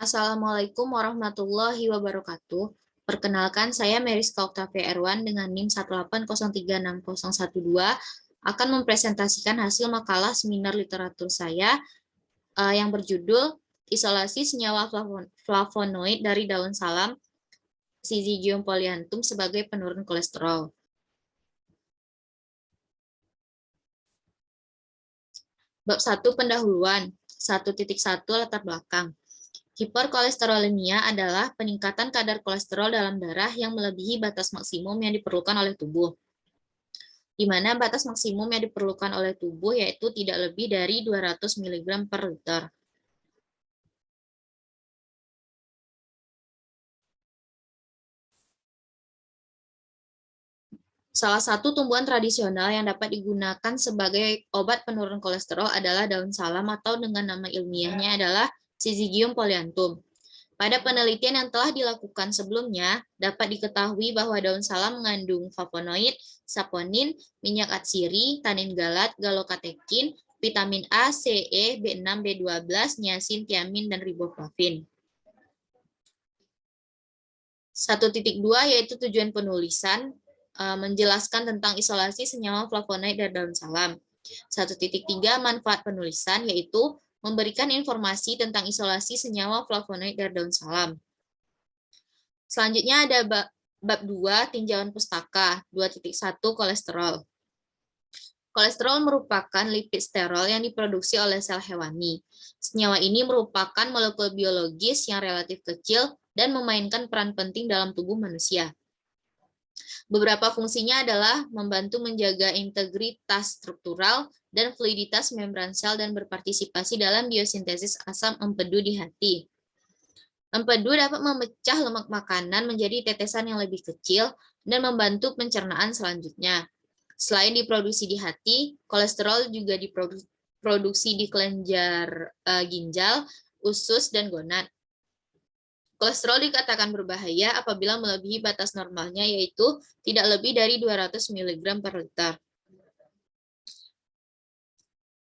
Assalamualaikum warahmatullahi wabarakatuh. Perkenalkan, saya Meriska Oktavia Erwan dengan NIM 180360012 akan mempresentasikan hasil makalah seminar literatur saya yang berjudul Isolasi Senyawa Flavonoid dari Daun Salam Syzygium polyanthum sebagai penurun kolesterol. Bab 1 pendahuluan, 1.1 latar belakang. Hiperkolesterolemia adalah peningkatan kadar kolesterol dalam darah yang melebihi batas maksimum yang diperlukan oleh tubuh. Di mana batas maksimum yang diperlukan oleh tubuh yaitu tidak lebih dari 200 mg per liter. Salah satu tumbuhan tradisional yang dapat digunakan sebagai obat penurun kolesterol adalah daun salam atau dengan nama ilmiahnya adalah Syzygium polyanthum. Pada penelitian yang telah dilakukan sebelumnya, dapat diketahui bahwa daun salam mengandung flavonoid, saponin, minyak atsiri, tanin galat, galokatekin, vitamin A, C, E, B6, B12, niacin, tiamin, dan riboflavin. 1.2 yaitu tujuan penulisan, menjelaskan tentang isolasi senyawa flavonoid dari daun salam. 1.3 manfaat penulisan yaitu memberikan informasi tentang isolasi senyawa flavonoid dari daun salam. Selanjutnya ada bab 2 tinjauan pustaka, 2.1 kolesterol. Kolesterol merupakan lipid sterol yang diproduksi oleh sel hewani. Senyawa ini merupakan molekul biologis yang relatif kecil dan memainkan peran penting dalam tubuh manusia. Beberapa fungsinya adalah membantu menjaga integritas struktural dan fluiditas membran sel dan berpartisipasi dalam biosintesis asam empedu di hati. Empedu dapat memecah lemak makanan menjadi tetesan yang lebih kecil dan membantu pencernaan selanjutnya. Selain diproduksi di hati, kolesterol juga diproduksi di kelenjar ginjal, usus, dan gonad. Kolesterol dikatakan berbahaya apabila melebihi batas normalnya, yaitu tidak lebih dari 200 mg per liter.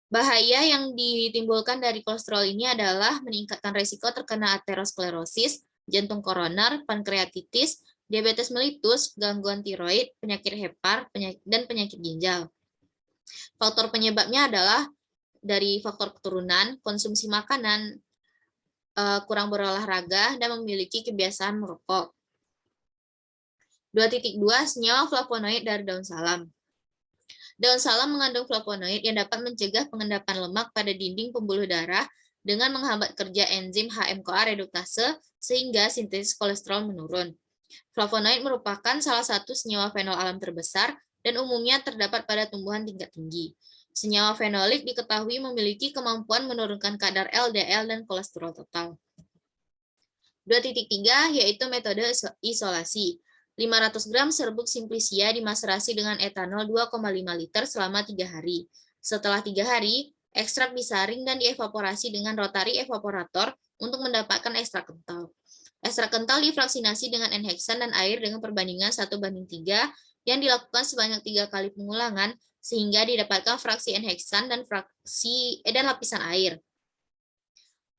Bahaya yang ditimbulkan dari kolesterol ini adalah meningkatkan risiko terkena aterosklerosis, jantung koroner, pankreatitis, diabetes mellitus, gangguan tiroid, penyakit hepar, dan penyakit ginjal. Faktor penyebabnya adalah dari faktor keturunan, konsumsi makanan, kurang berolahraga, dan memiliki kebiasaan merokok. 2.2 senyawa flavonoid dari daun salam. Daun salam mengandung flavonoid yang dapat mencegah pengendapan lemak pada dinding pembuluh darah dengan menghambat kerja enzim HMCoA reduktase sehingga sintesis kolesterol menurun. Flavonoid merupakan salah satu senyawa fenol alam terbesar dan umumnya terdapat pada tumbuhan tingkat tinggi. Senyawa fenolik diketahui memiliki kemampuan menurunkan kadar LDL dan kolesterol total. 2.3 yaitu metode isolasi. 500 gram serbuk simplicia dimaserasi dengan etanol 2,5 liter selama 3 hari. Setelah 3 hari, ekstrak disaring dan dievaporasi dengan rotary evaporator untuk mendapatkan ekstrak kental. Ekstrak kental difraksinasi dengan N-heksan dan air dengan perbandingan 1:3 yang dilakukan sebanyak 3 kali pengulangan sehingga didapatkan fraksi N-heksan dan lapisan air.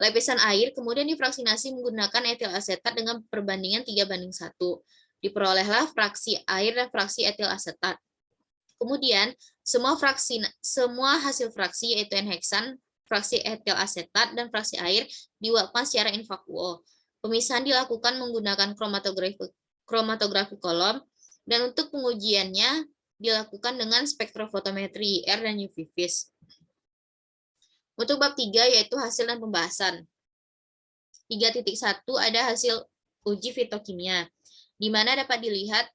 Lapisan air kemudian difraksinasi menggunakan etil asetat dengan perbandingan 3:1. Diperolehlah fraksi air dan fraksi etil asetat. Kemudian, semua hasil fraksi yaitu N-heksan, fraksi etil asetat, dan fraksi air diuapkan secara in vacuo. Pemisahan dilakukan menggunakan kromatografi kolom, dan untuk pengujiannya dilakukan dengan spektrofotometri IR dan UV vis. Untuk bab 3 yaitu hasil dan pembahasan. 3.1 ada hasil uji fitokimia, di mana dapat dilihat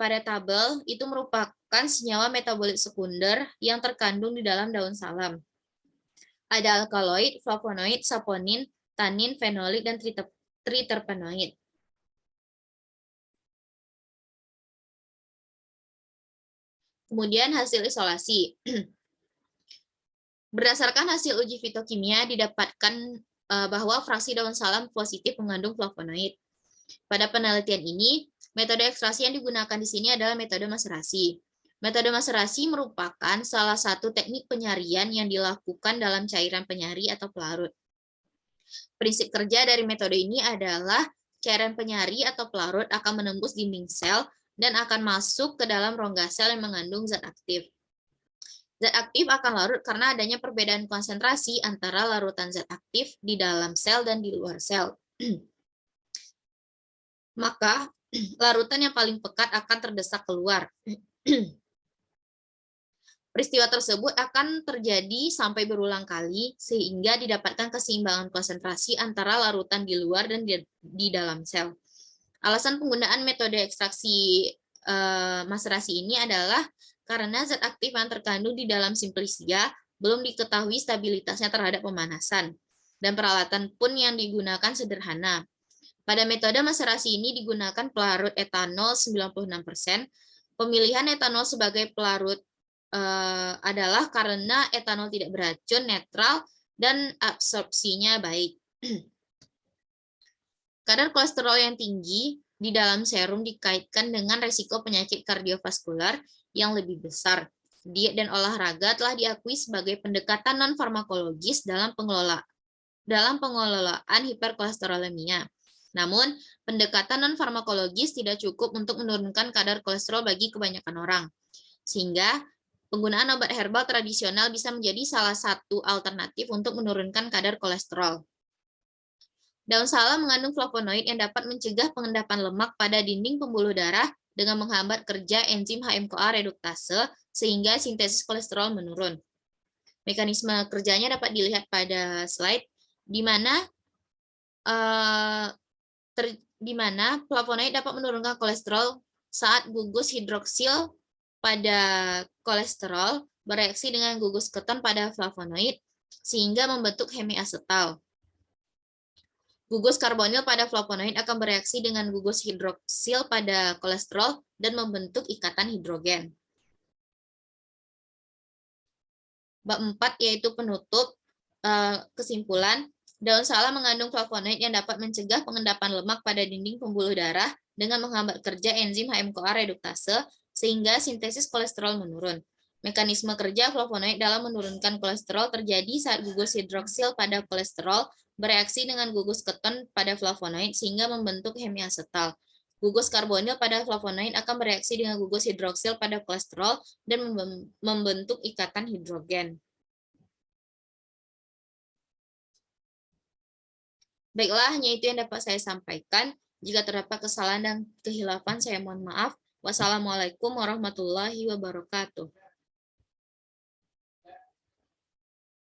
pada tabel itu merupakan senyawa metabolit sekunder yang terkandung di dalam daun salam. Ada alkaloid, flavonoid, saponin, tanin, fenolik, dan triterpenoid. Kemudian hasil isolasi. Berdasarkan hasil uji fitokimia didapatkan bahwa fraksi daun salam positif mengandung flavonoid. Pada penelitian ini, metode ekstraksi yang digunakan di sini adalah metode maserasi. Metode maserasi merupakan salah satu teknik penyarian yang dilakukan dalam cairan penyari atau pelarut. Prinsip kerja dari metode ini adalah cairan penyari atau pelarut akan menembus dinding sel dan akan masuk ke dalam rongga sel yang mengandung zat aktif. Zat aktif akan larut karena adanya perbedaan konsentrasi antara larutan zat aktif di dalam sel dan di luar sel. Maka, larutan yang paling pekat akan terdesak keluar. Peristiwa tersebut akan terjadi sampai berulang kali, sehingga didapatkan keseimbangan konsentrasi antara larutan di luar dan di dalam sel. Alasan penggunaan metode ekstraksi maserasi ini adalah karena zat aktif yang terkandung di dalam simplisia belum diketahui stabilitasnya terhadap pemanasan, dan peralatan pun yang digunakan sederhana. Pada metode maserasi ini digunakan pelarut etanol 96%. Pemilihan etanol sebagai pelarut adalah karena etanol tidak beracun, netral, dan absorpsinya baik. Kadar kolesterol yang tinggi di dalam serum dikaitkan dengan resiko penyakit kardiovaskular yang lebih besar. Diet dan olahraga telah diakui sebagai pendekatan non-farmakologis dalam pengelolaan hiperkolesterolemia. Namun, pendekatan non-farmakologis tidak cukup untuk menurunkan kadar kolesterol bagi kebanyakan orang. Sehingga, penggunaan obat herbal tradisional bisa menjadi salah satu alternatif untuk menurunkan kadar kolesterol. Daun salam mengandung flavonoid yang dapat mencegah pengendapan lemak pada dinding pembuluh darah dengan menghambat kerja enzim HMCoA reduktase sehingga sintesis kolesterol menurun. Mekanisme kerjanya dapat dilihat pada slide, di mana flavonoid dapat menurunkan kolesterol saat gugus hidroksil pada kolesterol bereaksi dengan gugus keton pada flavonoid sehingga membentuk hemiasetal. Gugus karbonil pada flavonoid akan bereaksi dengan gugus hidroksil pada kolesterol dan membentuk ikatan hidrogen. Bab 4 yaitu penutup. Kesimpulan, daun salam mengandung flavonoid yang dapat mencegah pengendapan lemak pada dinding pembuluh darah dengan menghambat kerja enzim HMCoA reduktase sehingga sintesis kolesterol menurun. Mekanisme kerja flavonoid dalam menurunkan kolesterol terjadi saat gugus hidroksil pada kolesterol bereaksi dengan gugus keton pada flavonoid sehingga membentuk hemiasetal. Gugus karbonil pada flavonoid akan bereaksi dengan gugus hidroksil pada kolesterol dan membentuk ikatan hidrogen. Baiklah, hanya itu yang dapat saya sampaikan. Jika terdapat kesalahan dan kehilafan, saya mohon maaf. Wassalamualaikum warahmatullahi wabarakatuh.